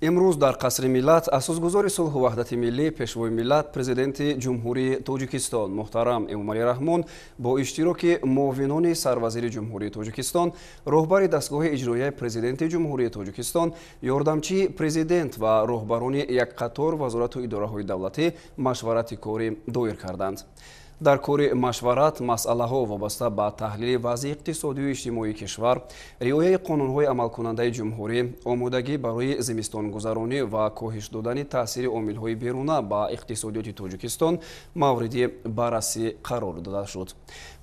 امروز در قصر ملت اساسگذار صلح و وحدت ملی پیشوای ملت پرزیدنت جمهوری تاجیکستان محترم امومالی رحمون با اشتراک معاونان سروزیر جمهوری تاجیکستان، راهبر دستگاه اجرایی پرزیدنت جمهوری تاجیکستان، یاردمچی پرزیدنت و راهبران یک قطار وزارت و اداره‌های دولتی مشورت کاری دایر کردند. در کار مشورت مسئله‌ها وابسته به تحلیل وضع اقتصادی و اجتماعی کشور، رعایت قانون‌های عملکننده جمهوری، آمادگی برای زمستانگذرانی و کاهش دادن تاثیر عامل‌های بیرونه به اقتصادیات تاجیکستان مورد بررسی قرار داده شد.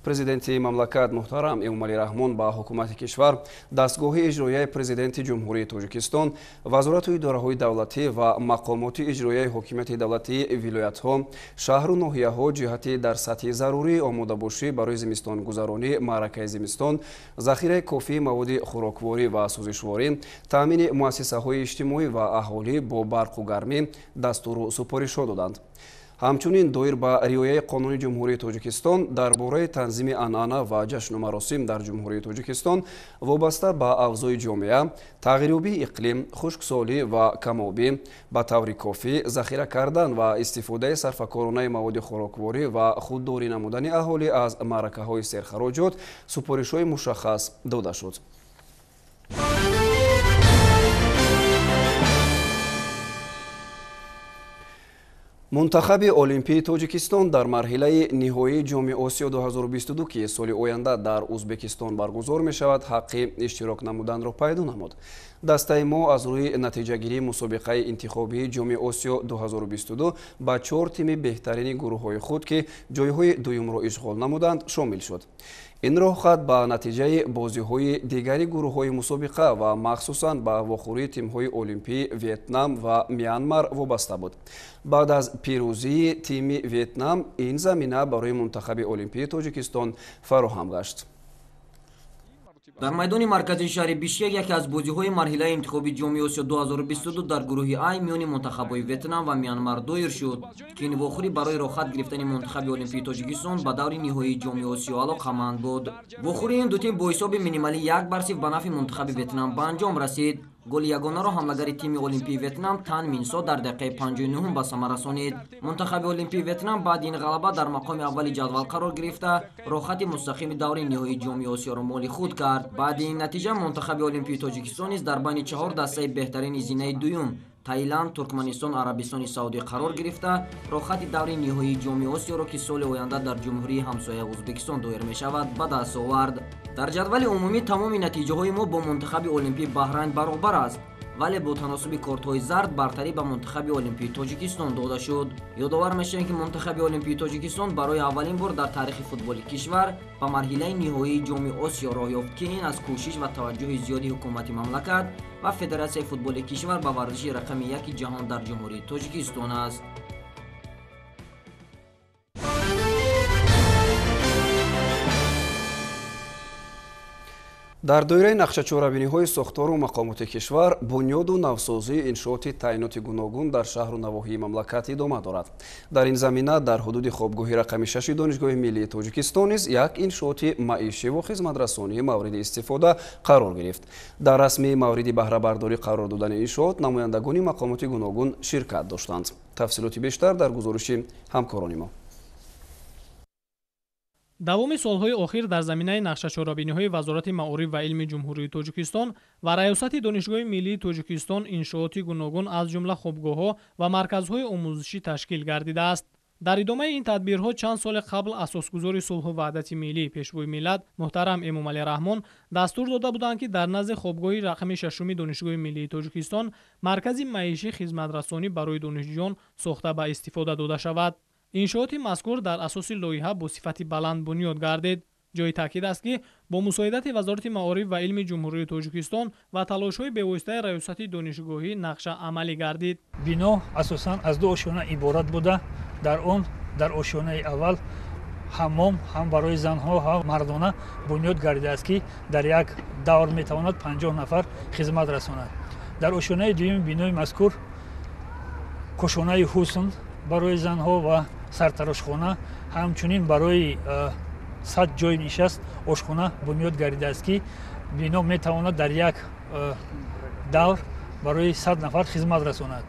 پرزیدنت مملکت محترم امومالی رحمون با حکومت کشور، دستگاه اجرایی پرزیدنت جمهوری تاجیکستان، وزارت و اداره‌های دولتی و مقامات اجرایی حکومت دولتی ولایت‌ها، شهر و ناحیه‌ها جهت در سطح ضروری آماده باشی برای زمستانگذرانی معرکه زمستان، ذخیره کافی مواد خوراکواری و سوزشواری، تامین مؤسسه‌های اجتماعی و اهالی با برق و گرمی دستور سپارش دادند. همچنین دایر به رعایت قانون جمهوری تاجیکستان درباره تنظیم عنعنه و جشن و مراسم در جمهوری تاجیکستان وابسته به اوضاع جامعه، تغییریابی اقلیم، خشکسالی و کم‌آبی به طور کافی ذخیره کردن و استفاده صرفه‌کارانه مواد خوراکواری و خودداری نمودن اهالی از معرکه‌های سرخراجات سپارش‌های مشخص داده شد. منتخب المپی تاجیکستان در مرحله نهایی جام آسیا 2022 که سال آینده در ازبکستان برگزار می شود حق اشتراک نمودن را پیدا نمود. دسته ما از روی نتیجه گیری مسابقه انتخابی جام آسیا 2022 با 4 تیم بهترین گروه های خود که جایهای دوم را اشغال نمودند شامل شد. این راه خط با نتیجه بازی های دیگری گروه های مسابقه و مخصوصاً با واخوری تیم های المپی ویتنام و میانمار وابسته بود. بعد از پیروزی تیم ویتنام این زمینه برای منتخب المپی تاجیکستان فراهم گشت. در میدان مرکزی شهر بیشکک یکی از بازی‌های مرحله انتخابی جام آسیا 2022 در گروه آی میان منتخب‌های ویتنام و میانمار دایر شد که این واخوری برای راحت گرفتن منتخب المپی تاجیکستان به دور نهایی جام آسیا علاقه‌مند بود. واخوری این دو تیم با حساب مینیمالی 1-0 به نفع منتخب ویتنام به انجام رسید. گل یگانه را حمله‌گر تیم المپی ویتنام تان مینسو در دقیقه 59 به ثمر رسانید. منتخب المپی ویتنام بعد این غلبه در مقام اول جدول قرار گرفته راحت مستقیم دور نهایی جام آسیا را مال خود کرد. بعد این نتیجه منتخب المپی تاجیکستان نیز در بین 4 دسته بهترین زینه دوم تایلند، ترکمنستان، عربستان سعودی قرار گرفته راحت دور نهایی جام آسیا را که سال آینده در جمهوری همسایه ازبکستان دایر می شود به دست آورد. در جدول عمومی تمام نتیجه های ما با منتخب المپی بحرین برابر است، ولی با تناسب کارت های زرد برتری به منتخب المپی تاجیکستان داده شد. یادآور میشیم که منتخب المپی تاجیکستان برای اولین بار در تاریخ فوتبال کشور به مرحله نهایی جام آسیا راه یافت که این از کوشش و توجه زیادی حکومت مملکت و فدراسیون فوتبال کشور به ورزش رقم 1 جهان در جمهوری تاجیکستان است. در دایره نقشه‌چاره‌بینی‌های ساختار و مقامات کشور، بنیاد و نوسازی انشاءات تعیینات گوناگون در شهر و نواحی مملکت ادامه دارد. در این زمینه در حدود خوابگاهی رقم 6 دانشگاه ملی تاجیکستان نیز یک انشاءات معیشی و خدمت‌رسانی مورد استفاده قرار گرفت. در رسمی مورد بهره برداری قرار دادن انشاءات نمایندگان مقامات گوناگون شرکت داشتند. تفصیلات بیشتر در گزارش همکاران ما. давоми солҳои охир дар заминаи нақшачорабиниҳои вазорати маориф ва илми ҷумҳурии тоҷикистон ва раёсати донишгоҳи миллии тоҷикистон иншооти гуногун аз ҷумла хобгоҳҳо ва марказҳои омӯзишӣ ташкил гардидааст. дар идомаи ин тадбирҳо чанд соли қабл асосгузори сулҳу ваҳдати миллӣ пешвои миллат муҳтарам эмомалӣ раҳмон дастур дода буданд ки дар назди хобгоҳи рақами 6 донишгоҳи миллии тоҷикистон маркази маишӣ хизматрасонӣ барои донишҷӯён сохта ба истифода дода шавад. иншооти мазкур дар асоси лоиҳа бо сифати баланд бунёд гардид. ҷои таъкид аст ки бо мусоидати вазорати маориф ва илми ҷумҳурии тоҷикистон ва талошҳои бевоситаи раёсати донишгоҳӣ нақша амалӣ гардид. бино асосан аз ду ошона иборат буда, дар он дар ошонаи аввал ҳаммом ҳам барои занҳо ҳам мардона бунёд гардидааст ки дар як давр метавонад 50 нафар хизмат расонад. дар ошонаи дуюми бинои мазкур кушонаи ҳусн барои занҳо ва сартарошхона, ҳамчунин барои 100 ҷои нишаст ошхона бунёд гардидааст ки бино метавонад дар як давр барои 100 нафар хизмат расонад.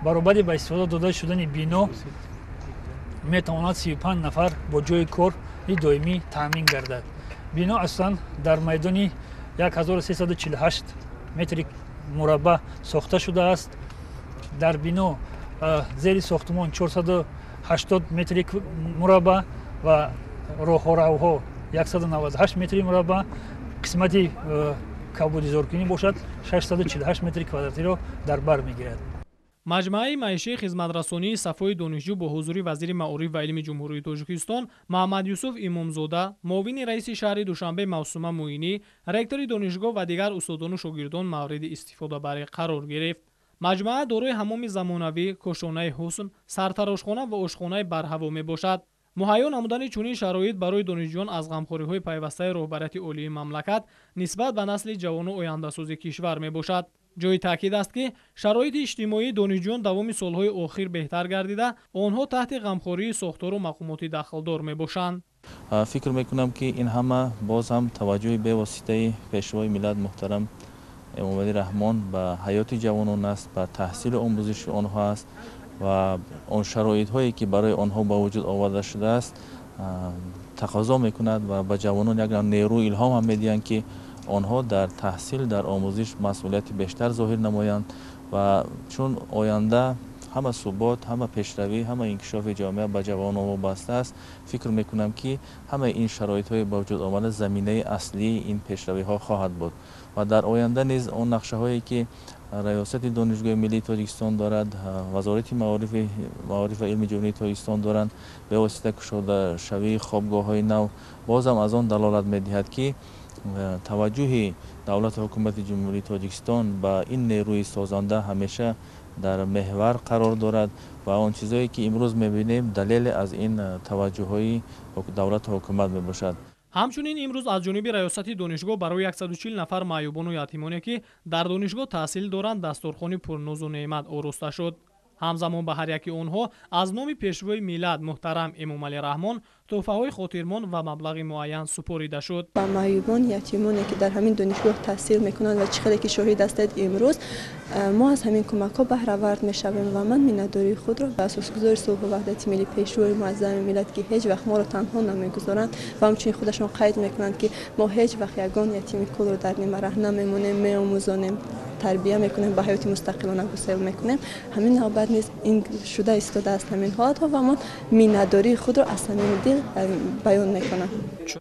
баробари ба истифода дода шудани бино метавонад 35 нафар бо ҷои кори доимӣ таъмин гардад. бино аслан дар майдони 1348 метри мураббаъ сохта шудааст. дар бино зери сохтумон 480 метри мураббаъ ва роҳҳоравҳо 198 метри мураббаъ, қисмати кабудизоркунӣ бошад 648 метри квадратиро дар бар мегирад. маҷмӯаи маишии хизматрасонии сафои донишҷӯ бо ҳузури вазири маориф ва илми ҷумҳурии Тоҷикистон Маҳмад Юсуф Имомзода, муовини раиси шаҳри Душанбе Мавсума Муинӣ, ректори донишгоҳ ва дигар устодону шогирдон мавриди истифодабарӣ қарор гирифт. маҷмӯа дорои ҳамоми замонавӣ, кошонаи ҳусн, сартарошхона ва ошхонаи барҳаво мебошад. муҳайё намудани чунин шароит барои донишҷӯён аз ғамхориҳои пайвастаи роҳбарияти олии мамлакат нисбат ба насли ҷавону ояндасози кишвар мебошад. ҷои таъкид аст ки шароити иҷтимоии донишҷӯён давоми солҳои охир беҳтар гардида, онҳо таҳти ғамхории сохтору мақомоти дахлдор мебошанд. фикр мекунам ки ин ҳама боз ҳам таваҷҷӯҳи бевоситаи пешвои миллат муҳтарам Эмомалӣ Раҳмон ба ҳаёти ҷавонон аст, ба таҳсилу омӯзиши онҳо аст ва он шароитҳое ки барои онҳо ба вуҷуд оварда шудааст тақозо мекунад ва ба ҷавонон як нерӯи илҳом ҳам медиҳанд ки онҳо дар таҳсил, дар омӯзиш масъулияти бештар зоҳир намоянд ва чун оянда ҳама субот, ҳама пешравӣ, ҳама инкишофи ҷомеа ба ҷавонон вобаста аст. фикр мекунам ки ҳамаи ин шароитҳои ба вуҷуд омада заминаи аслии ин пешравиҳо хоҳад буд ва дар оянда низ он нақшаҳое ки раёсати донишгоҳи миллии Тоҷикистон дорад, вазорати маориф ва илми ҷумҳурии Тоҷикистон доранд, бевосита кушодашавии хобгоҳҳои нав бозам аз он далолат медиҳад ки таваҷҷӯҳи давлати ҳукумати ҷумҳурии Тоҷикистон ба ин нерӯи созанда ҳамеша дар меҳвар қарор дорад ва он чизое ки имрӯз мебинем далеле аз ин таваҷҷӯҳҳои давлату ҳукумат мебошад. ҳамчунин имрӯз аз ҷониби раёсати донишгоҳ барои 140 нафар маъюбону ятимоне ки дар донишгоҳ таҳсил доранд дастурхони пурнозу неъмат оруста шуд. ҳамзамон ба ҳар яки онҳо аз номи пешвои миллат муҳтарам Эмомалӣ Раҳмон тӯҳфаҳои хотирмон ва маблағи муайян супорида шуд. ба маъюбон ятимоне ки дар ҳамин донишгоҳ таҳсил мекунанд ва чӣ қадр ки шоҳид ҳастед имрӯз мо аз ҳамин кӯмакҳо баҳравард мешавем ва ман миннатдории худро ба асосгузори сулҳу ваҳдати миллӣ пешвои муаззами миллат ки ҳеҷ вақт моро танҳо намегузоранд ва ҳамчунин худашон қайд мекунанд ки мо ҳеҷ вақт ягон ятими кулро дар нимараҳ намемонем, меомӯзонем, тарбия мекунем, ба ҳаёти мустақилона гусел мекунем. ҳамин навбат низ ин шуда истодааст ҳамин ҳолатҳо ва ман миннатдории худро аз самими дил баён мекунам.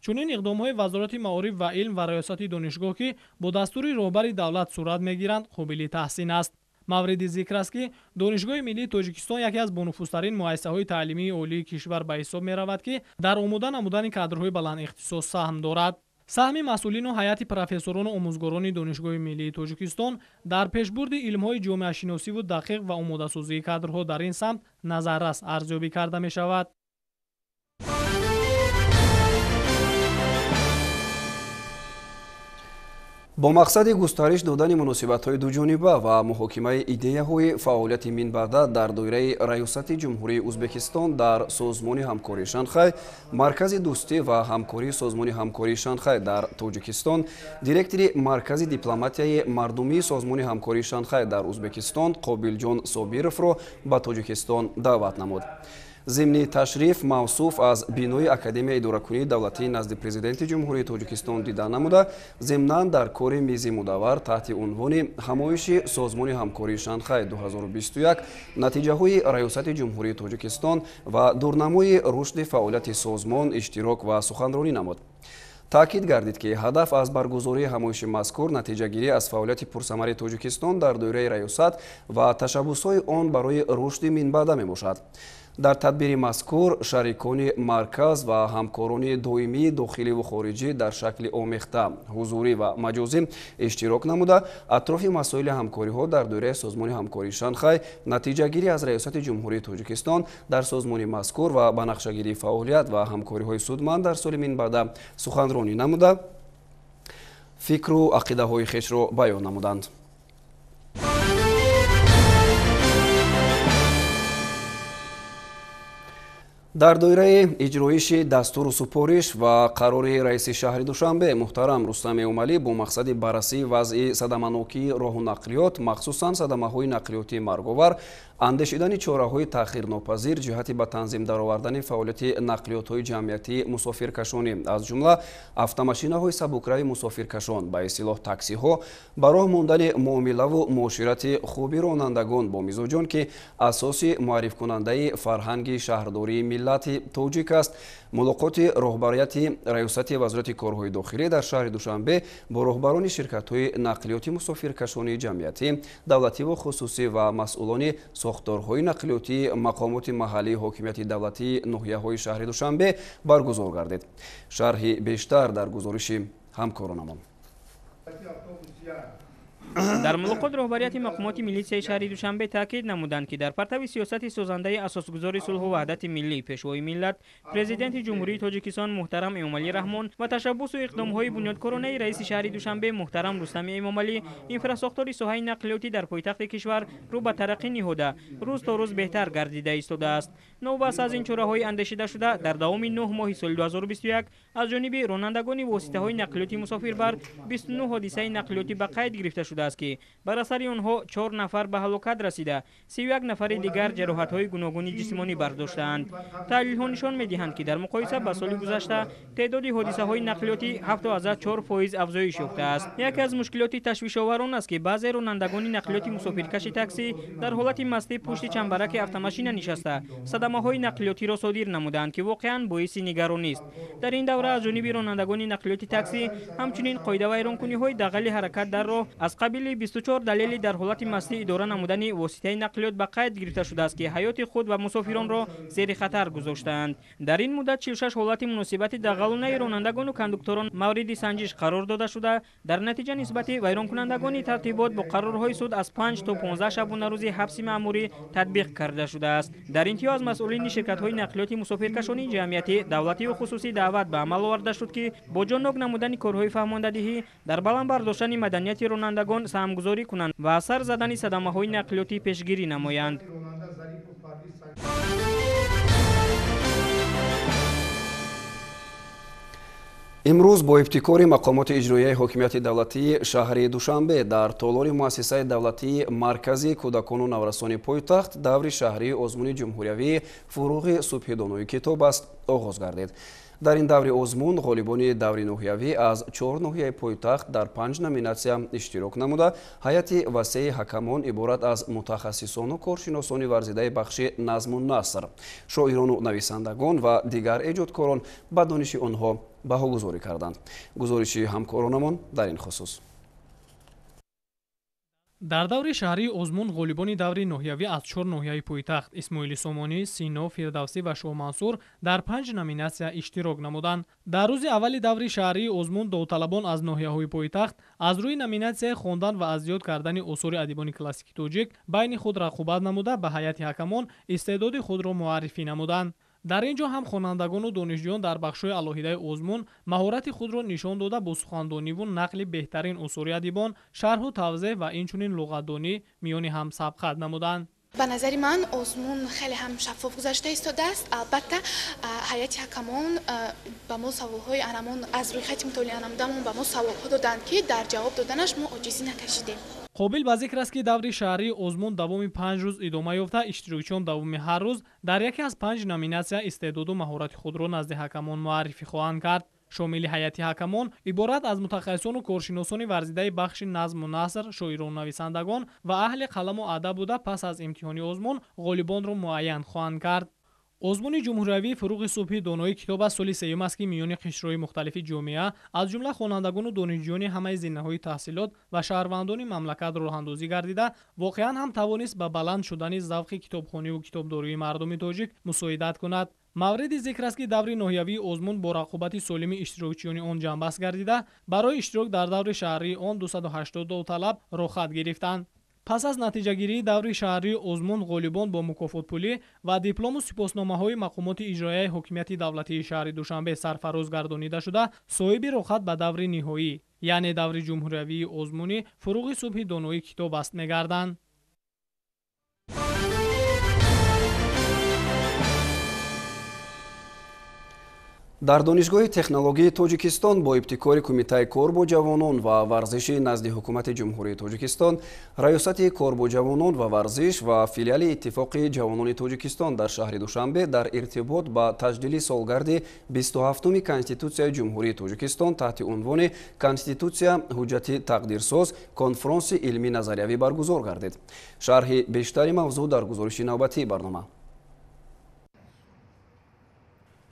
чунин иқдомҳои вазорати маориф ва илм ва раёсати донишгоҳ ки бо дастури роҳбари давлат сурат мегиранд қобили таҳсин аст. мавриди зикр аст ки донишгоҳи миллии Тоҷикистон яке аз бонуфузтарин муассисаҳои таълимии олии кишвар ба ҳисоб меравад ки дар омода намудани кадрҳои баландихтисос саҳм дорад. саҳми масъулину ҳайати профессорону омӯзгорони донишгоҳи миллии Тоҷикистон дар пешбурди илмҳои ҷомеашиносиву дақиқ ва омодасозии кадрҳо дар ин самт назаррас арзёбӣ карда мешавад. бо мақсади густариш додани муносибатҳои дуҷониба ва муҳокимаи идеяҳои фаъолияти минбаъда дар доираи раёсати ҷумҳурии Ӯзбекистон дар Созмони ҳамкории Шанхай, Маркази дӯстӣ ва ҳамкории Созмони ҳамкории Шанхай дар Тоҷикистон, директори Маркази дипломатияи мардумии Созмони ҳамкории Шанхай дар Ӯзбекистон Қобилҷон Собировро ба Тоҷикистон даъват намуд. зимни ташриф мавсуф аз бинои Академияи идоракунии давлатии назди президенти ҷумҳурии Тоҷикистон дида намуда, зимнан дар кори мизи мудаввар таҳти унвони ҳамоиши Созмони ҳамкории Шанхай 2021 натиҷаҳои раёсати ҷумҳурии Тоҷикистон ва дурнамои рушди фаъолияти созмон иштирок ва суханронӣ намуд. таъкид гардид ки ҳадаф аз баргузории ҳамоиши мазкур натиҷагирӣ аз фаъолияти пурсамари Тоҷикистон дар доираи раёсат ва ташаббусҳои он барои рушди минбаъда мебошад. дар тадбири мазкур шарикони марказ ва ҳамкорони доимии дохиливу хориҷӣ дар шакли омехта, ҳузурӣ ва маҷозӣ иштирок намуда, атрофи масоили ҳамкориҳо дар доираи Созмони ҳамкории Шанхай, натиҷагирӣ аз раёсати ҷумҳурии Тоҷикистон дар созмони мазкур ва ба нақшагирии фаъолият ва ҳамкориҳои судманд дар соли минбаъда суханронӣ намуда, фикру ақидаҳои хешро баён намуданд. дар доираи иҷроиши дастуру супориш ва қарори раиси шаҳри Душанбе муҳтарам Рустами Умалӣ бо мақсади баррасии вазъи садаманокии роҳу нақлиёт, махсусан садамаҳои нақлиёти марговар, андешидани чораҳои таъхирнопазир ҷиҳати ба танзим даровардани фаъолияти нақлиётҳои ҷамъиятии мусофиркашонӣ, аз ҷумла автомашинаҳои сабукрави мусофиркашон ба исилоҳ таксиҳо, ба роҳ мондани муомилаву муоширати хуби ронандагон бо мизоҷон ки асоси муаррифкунандаи фарҳанги шаҳрдории миллати тоҷик аст, мулоқоти роҳбарияти раёсати вазорати корҳои дохилӣ дар шаҳри Душанбе бо роҳбарони ширкатҳои нақлиёти мусофиркашонии ҷамъиятӣ, давлативу хусусӣ ва масъулони сохторҳои нақлиётии мақомоти маҳаллии ҳокимияти давлатии ноҳияҳои шаҳри Душанбе баргузор гардид. Шарҳи бештар дар гузориши ҳамкоронамон. дар мулоқот роҳбарияти мақомоти милитсияи шаҳри Душанбе таъкид намуданд ки дар партави сиёсати созандаи асосгузори сулҳу ваҳдати миллӣ, пешвои миллат, президенти ҷумҳурии Тоҷикистон муҳтарам Эмомалӣ Раҳмон ва tashabbus иқдомҳои бунёдкоронаи раиси шаҳри Душанбе муҳтарам Рустами Эмомалӣ инфраструктури соҳаи нақлиётӣ дар пойтахти кишвар рӯ ба тараққӣ ниҳода, рӯз то рӯз беҳтар гардида истодааст. Новбас аз ин чораҳои андешидашуда дар давоми 9 моҳи соли 2021 аз ҷониби ронандагони воситаҳои нақлиёти мусофирбар 29 ҳодисаи нақлиётӣ ба қайд гирифта шудааст ки бар асари онҳо 4 нафар ба ҳалокат расида, 31 нафари дигар ҷароҳатҳои гуногуни ҷисмонӣ бардоштаанд. таҳлилҳо нишон медиҳанд ки дар муқоиса ба соли гузашта теъдоди ҳодисаҳои нақлиётӣ 7.4% афзоиш ёфтааст. яке аз мушкилоти ташвишовар он аст ки баъзе ронандагони нақлиёти мусофиркаши таксӣ дар ҳолати мастӣ пушти чамбараки автомашина нишаста садамаҳои нақлиётиро содир намуданд ки воқеан боиси нигаронист. дар ин давра аз ҷониби ронандагони нақлиёти таксӣ ҳамчунин қоидавайронкуниҳои дағали ҳаракат дар роҳ аз қабили 24 далели дар ҳолати мастӣ идора намудани воситаи нақлиёт ба қайд гирифта шудааст ки ҳаёти худ ва мусофиронро зери хатар гузоштаанд. дар ин муддат 46 ҳолати муносибати дағалонаи ронандагону кондукторон мавриди санҷиш қарор дода шуда, дар натиҷа нисбати вайронкунандагони тартибот бо қарорҳои суд аз 5 то 15 шабонарӯзи ҳабси маъмурӣ татбиқ карда шудааст. дар интиҳо аз масъулини ширкатҳои нақлиёти мусофиркашонии ҷамъиятӣ, давлативу хусусӣ даъват ба амал оварда шуд ки бо ҷоннок намудани корҳои фаҳмондадиҳӣ дар баланд бардоштани маданияти ронандагон саҳмгузорӣ кунанд ва аз сар задани садамаҳои нақлиётӣ пешгирӣ намоянд. имрӯз бо ибтикори мақомоти иҷроияи ҳокимияти давлатии шаҳри Душанбе дар толори муассисаи давлатии марказии кӯдакону наврасони пойтахт даври шаҳрии озмуни ҷумҳуриявии фуруғи субҳи донои китоб аст оғоз гардид. дар ин даври озмун ғолибони даври ноҳиявӣ аз 4 ноҳияи пойтахт дар 5 номинатсия иштирок намуда, ҳайати васеи ҳакамон иборат аз мутахассисону коршиносони варзидаи бахши назму наср, шоирону нависандагон ва дигар эҷодкорон ба дониши онҳо баҳогузорӣ карданд. гузориши ҳамкоронамон дар ин хусус. дар даври шаҳрии озмун ғолибони даври ноҳиявӣ аз 4 ноҳияи пойтахт Исмоили Сомонӣ, Сино, Фирдавсӣ ва Шоҳмансур дар 5 номинатсия иштирок намуданд. дар рӯзи аввали даври шаҳрии озмун довталабон аз ноҳияҳои пойтахт аз рӯи номинатсияи хондан ва аз зиёд кардани осори адибони классики тоҷик байни худ рақобат намуда ба ҳайати ҳакамон истеъдоди худро муаррифӣ намуданд. дар ин ҷо ҳам хонандагону донишҷӯён дар бахшҳои алоҳидаи озмун маҳорати худро нишон дода бо сухандониву нақли беҳтарин осори адибон, шарҳу тавзеҳ ва инчунин луғатдонӣ миёни ҳам сабқат намуданд. ба назари ман озмун хеле ҳам шаффоф гузашта истодааст. албатта ҳайати ҳакамон ба мо саволҳои анамон аз рӯи хати мутолиа намудамон ба мо саволҳо доданд ки дар ҷавоб доданаш мо оҷизӣ накашидем. қобил ба зикр аст ки даври шаҳрии озмун давоми 5 рӯз идома ёфта, иштирокчиён давоми ҳар рӯз дар яке аз 5 номинатсия истеъдоду маҳорати худро назди ҳакамон муаррифӣ хоҳанд кард. шомили ҳайати ҳакамон иборат аз мутахассисону коршиносони варзидаи бахши назму наср, шоирону нависандагон ва аҳли қаламу адаб буда пас аз имтиҳони озмун ғолибонро муайян хоҳанд кард. озмуни ҷумҳуриявии фуруғи субҳи донои китоб аз соли сеюм аст ки миёни қишрҳои мухталифи ҷомеа аз ҷумла хонандагону донишҷӯёни ҳамаи зиннаҳои таҳсилот ва шаҳрвандони мамлакат роҳандозӣ гардида, воқеан ҳам тавонист ба баланд шудани завқи китобхониву китобдории мардуми тоҷик мусоидат кунад. мавриди зикр аст ки даври ноҳиявии озмун бо рақобати солими иштирокчиёни он ҷанбаст гардида, барои иштирок дар даври шаҳрии он 280 довталаб рохат гирифтанд. пас аз натиҷагирии даври шаҳрии озмун ғолибон бо мукофотпулӣ ва диплому сипосномаҳои мақомоти иҷроияи ҳокимияти давлатии шаҳри Душанбе сарфароз гардонида шуда, соҳиби рохат ба даври ниҳоӣ, яъне даври ҷумҳуриявии озмунӣ фуруғи субҳи донои китоб аст мегарданд. дар донишгоҳи технологии тоҷикистон бо ибтикори кумитаи кор бо ҷавонон ва варзиши назди ҳукумати ҷумҳурии тоҷикистон, раёсати кор бо ҷавонон ва варзиш ва филиали иттифоқи ҷавонони тоҷикистон дар шаҳри Душанбе дар иртибот ба таҷдили солгарди 27-уми Конститутсияи ҷумҳурии тоҷикистон таҳти унвони «Конститутсия ҳуҷҷати тақдирсоз» конфронси илмӣ назариявӣ баргузор гардид. шарҳи бештари мавзӯъ дар гузориши навбатии барнома.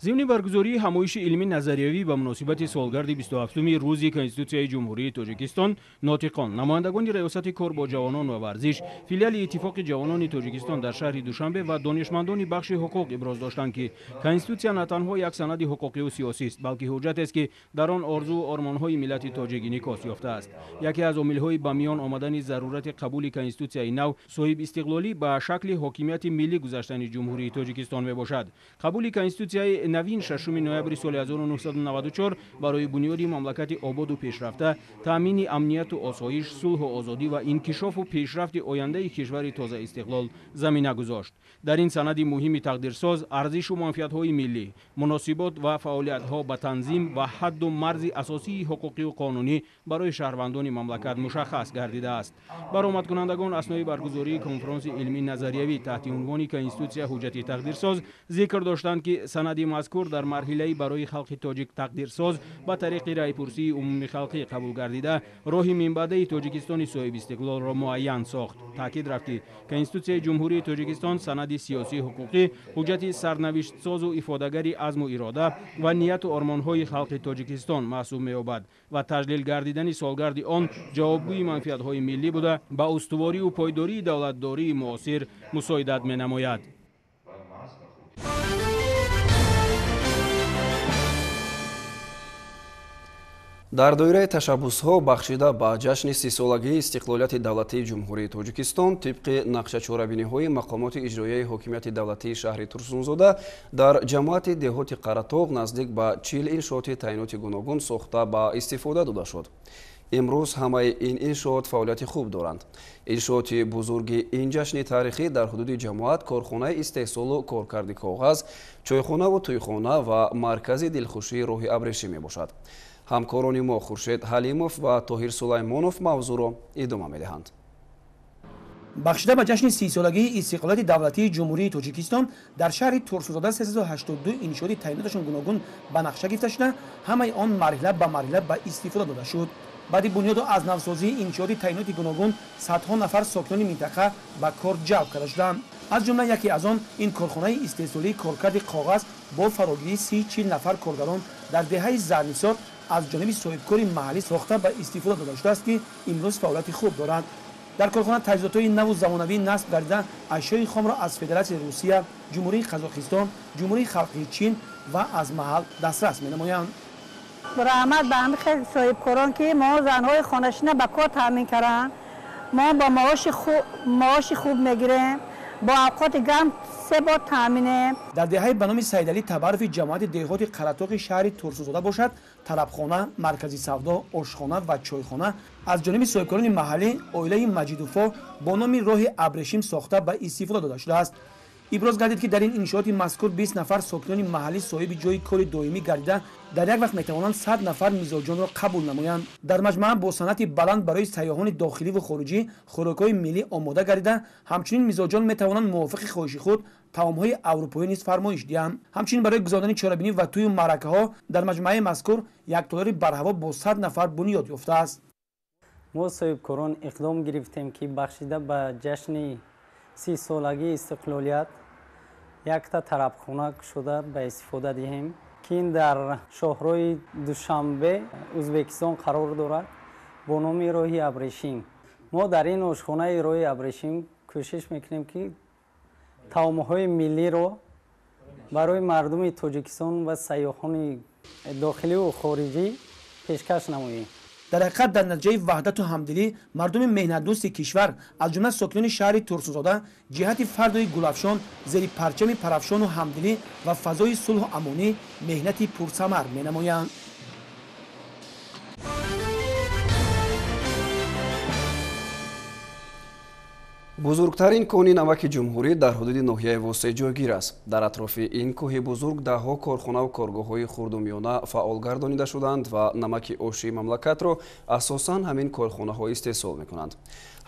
ضمن برگزاری همایش علمی نظریوی با مناسبت سالگرد 27 روز کنستیتوسیای جمهوری تاجیکستان، ناطقان، نمایندگان ریاست کار با جوانان و ورزش، فیلیال اتفاق جوانان تاجیکستان در شهر دوشنبه و دانشمندان بخش حقوق ابراز داشتند که کنستیتوسیا نه تنها یک سند حقوقی و سیاسی است، بلکه حجت است که در آن آرزو و آرمان‌های ملت تاجیک انعکاس یافته است. یکی از عامل‌های به میان آمدن ضرورت قبول کنستیتوسیای نو صاحب استقلالی به شکل حاکمیت ملی گذشتن جمهوری تاجیکستان میباشد. قبول کنستیتوسیای نوین 6 نوامبر سال 1994 برای بنیاد مملکت آباد و پیشرفته، تامین امنیت و آسایش، صلح و آزادی و انکشاف و پیشرفت آینده کشور تازه استقلال زمینه گذاشت. در این سند مهم تقدیرساز، ارزش و منفعت‌های ملی، مناسبات و فعالیت‌ها به تنظیم و حد و مرز اساسی حقوقی و قانونی برای شهروندان مملکت مشخص گردیده است. برآمد کنندگان اثنای برگزاری کنفرانس علمی نظریوی تحت عنوان کنستیتوسیا حجتی تقدیرساز ذکر داشتند که سند مذکور در مرحله برای خلق تاجیک تقدیرساز با طریق رای‌پرسی عمومی خلقی قبول گردیده راه منبعث تاجیکستان صاحب استقلال را معین ساخت. تاکید رفت که کنستیتوسیای جمهوری تاجیکستان سند سیاسی حقوقی، حجت سرنوشت ساز و افاده‌گری عزم و اراده و نیت و آرمان‌های خلق تاجیکستان محسوب می‌یابد و تجلیل گردیدن سالگرد آن جوابگوی منفعت‌های ملی بوده با استواری و پایداری دولتداری معاصر مساعدت می‌نماید. дар доираи ташаббусҳо бахшида ба ҷашни 30-солагии истиқлолияти давлатии ҷумҳурии тоҷикистон тибқи нақшачорабиниҳои мақомоти иҷроияи ҳокимияти давлатии шаҳри Турсунзода дар ҷамоати деҳоти Қаратоғ наздик ба 40 иншооти таъиноти гуногун сохта ба истифода дода шуд. имрӯз ҳамаи ин иншоот фаъолияти хуб доранд. иншооти бузурги ин ҷашни тарихӣ дар ҳудуди ҷамоат корхонаи истеҳсолу коркарди коғаз, чойхонаву тӯйхона ва маркази дилхушии роҳи абрешӣ мебошад. ҳамкорони мо Хуршед Ҳалимов ва Тоҳир Сулаймонов мавзӯъро идома медиҳанд. бахшида ба ҷашни 30-солагии истиқлолияти давлатии ҷумҳурии тоҷикистон дар шаҳри Турсунзода 382 иншооти таъиноташон гуногун ба нақша гирифта шуда, ҳамаи он марҳила ба марҳила ба истифода дода шуд. баъди бунёду аз навсозии иншооти таъиноти гуногун садҳо нафар сокинони минтақа ба кор ҷалб карда шуданд. аз ҷумла яке аз он ин корхонаи истеҳсолии коркарди коғаз бо фарогирии 30-40 нафар коргарон дар деҳаи Зарнисор аз ҷониби соҳибкори маҳаллӣ сохта ба истифода дода шудааст, ки имрӯз фаъолияти хуб дорад. дар корхона таҷҳизотҳои наву замонавӣ насб гардида ашёи хомро аз Федератсияи Русия, ҷумҳурии Қазоқистон, ҷумҳурии Халқии Чин ва аз маҳал дастрас менамоянд. раҳмат ба ҳамин хеле соҳибкорон ки мо занҳои хонашина ба кор таъмин карданд. мо ба маоши хуб мегирем, бо авқоти гарм 3 бор таъминем. дар деҳаи ба номи Сайдалӣ Табарови ҷамоати деҳоти Қаратоғи шаҳри Турсунзода бошад, тарабхона, маркази савдо, ошхона ва чойхона аз ҷониби соҳибкорони маҳаллӣ оилаи Маҷидуфо бо номи роҳи Абрешим сохта ба истифода дода шудааст. иброз гардид ки дар ин иншооти мазкур 20 нафар сокинони маҳаллӣ соҳиби ҷойи кори доимӣ гардида, дар як вақт метавонанд 100 нафар мизоҷонро қабул намоянд. дар маҷмӯа бо санъати баланд барои сайёҳони дохиливу хориҷӣ хӯрокҳои миллӣ омода гардида, ҳамчунин мизоҷон метавонанд мувофиқи хоҳиши худ таомҳои аврупоӣ низ фармоиш диҳанд. ҳамчунин барои гузарондани чорабинӣ ва тӯю маъракаҳо дар маҷмӯаи мазкур яктолори барҳаво бо 100 нафар бунёд ёфтааст. мо соҳибкорон иқдом гирифтем ки бахшида ба ҷашни 30-солагии истиқлолият якта тарабхона кушода ба истифода диҳем, ки ин дар шоҳрои Душанбе, Ӯзбекистон қарор дорад бо номи роҳи Абрешим. мо дар ин ошхонаи роҳи Абрешим кӯшиш мекунем ки таомҳои миллиро барои мардуми Тоҷикистон ва сайёҳони дохиливу хориҷӣ пешкаш намоем. дар ҳақиқат дар натиҷаи ваҳдату ҳамдилӣ мардуми меҳнатдӯсти кишвар аз ҷумла сокинони шаҳри Турсунзода ҷиҳати фардои гулафшон зери парчами парафшону ҳамдилӣ ва фазои сулҳу амонӣ меҳнати пурсамар менамоянд. бузургтарин кӯҳни намаки ҷумҳурӣ дар ҳудуди ноҳияи восеъ ҷойгир аст. Дар атрофи ин кӯҳи бузург даҳҳо корхонаву коргоҳҳои хурдумиёна фаъол гардонида шуданд ва намаки ошии мамлакатро асосан ҳамин корхонаҳо истеҳсол мекунанд.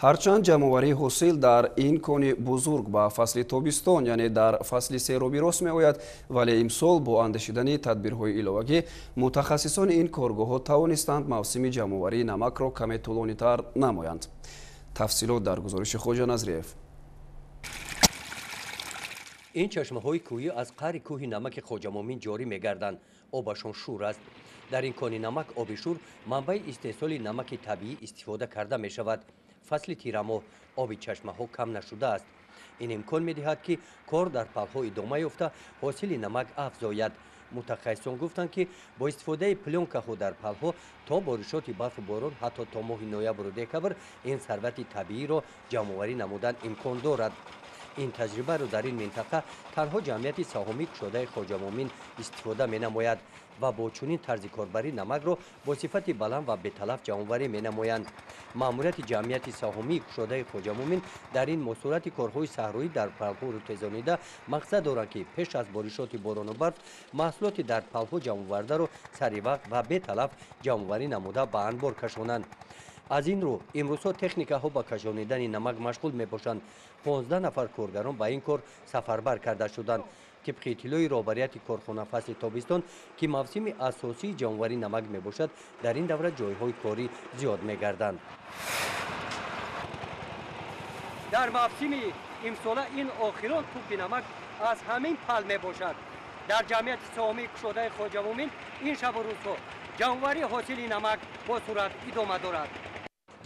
ҳарчанд ҷамъоварии ҳосил дар ин кони бузург ба фасли тобистон, яъне дар фасли серобӣ рост меояд, вале имсол бо андешидани тадбирҳои иловагӣ мутахассисони ин коргоҳҳо тавонистанд мавсими ҷамъоварии намакро каме тӯлонитар намоянд. тафсилот дар гузориши Хоҷа Назриев. ин чашмаҳои кӯҳӣ аз қаъри кӯҳи намаки Хоҷамомин ҷорӣ мегарданд. Обашон шур аст. дар ин кони намак оби шур манбаи истеҳсоли намаки табиӣ истифода карда мешавад. фасли тирамоҳ оби чашмаҳо кам нашудааст. ин имкон медиҳад ки кор дар палҳо идома ёфта ҳосили намак афзояд. мутахассисон гуфтанд ки бо истифодаи плёнкаҳо дар палҳо то боришоти барфу борон ҳатто то моҳи ноябру декабр ин сарвати табииро ҷамъоварӣ намудан имкон дорад. ин таҷрибаро дар ин минтақа танҳо ҷамъияти саҳомии кушодаи Хоҷамомин истифода менамояд ва бо чунин тарзи корбари намакро бо сифати баланд ва беталаф ҷамъоварӣ менамоянд. маъмурияти ҷамъияти саҳомии кушодаи Хоҷамомин дар ин мусорати корҳои саҳроӣ дар палҳо рӯтезонида мақсад доранд ки пеш аз боришоти борону барф маҳсулоти дар палҳо ҷамъовардаро саривақт ва беталаф ҷамъоварӣ намуда ба анбор кашонанд. аз ин рӯ имрӯзҳо техникаҳо ба кашонидани намак машғул мебошанд. 15 нафар коргарон ба ин кор сафарбар карда шуданд. тибқи иттилои роҳбарияти корхона фасли тобистон ки мавсими асосии ҷамъоварии намак мебошад, дар ин давра ҷойҳои корӣ зиёд мегарданд. дар мавсими имсола ин охирон тӯбки намак аз ҳамин пал мебошад. дар ҷамъияти саҳомии кушодаи Хоҷамомин ин шабу рӯзҳо ҷамъоварии ҳосили намак бо сурат идома дорад.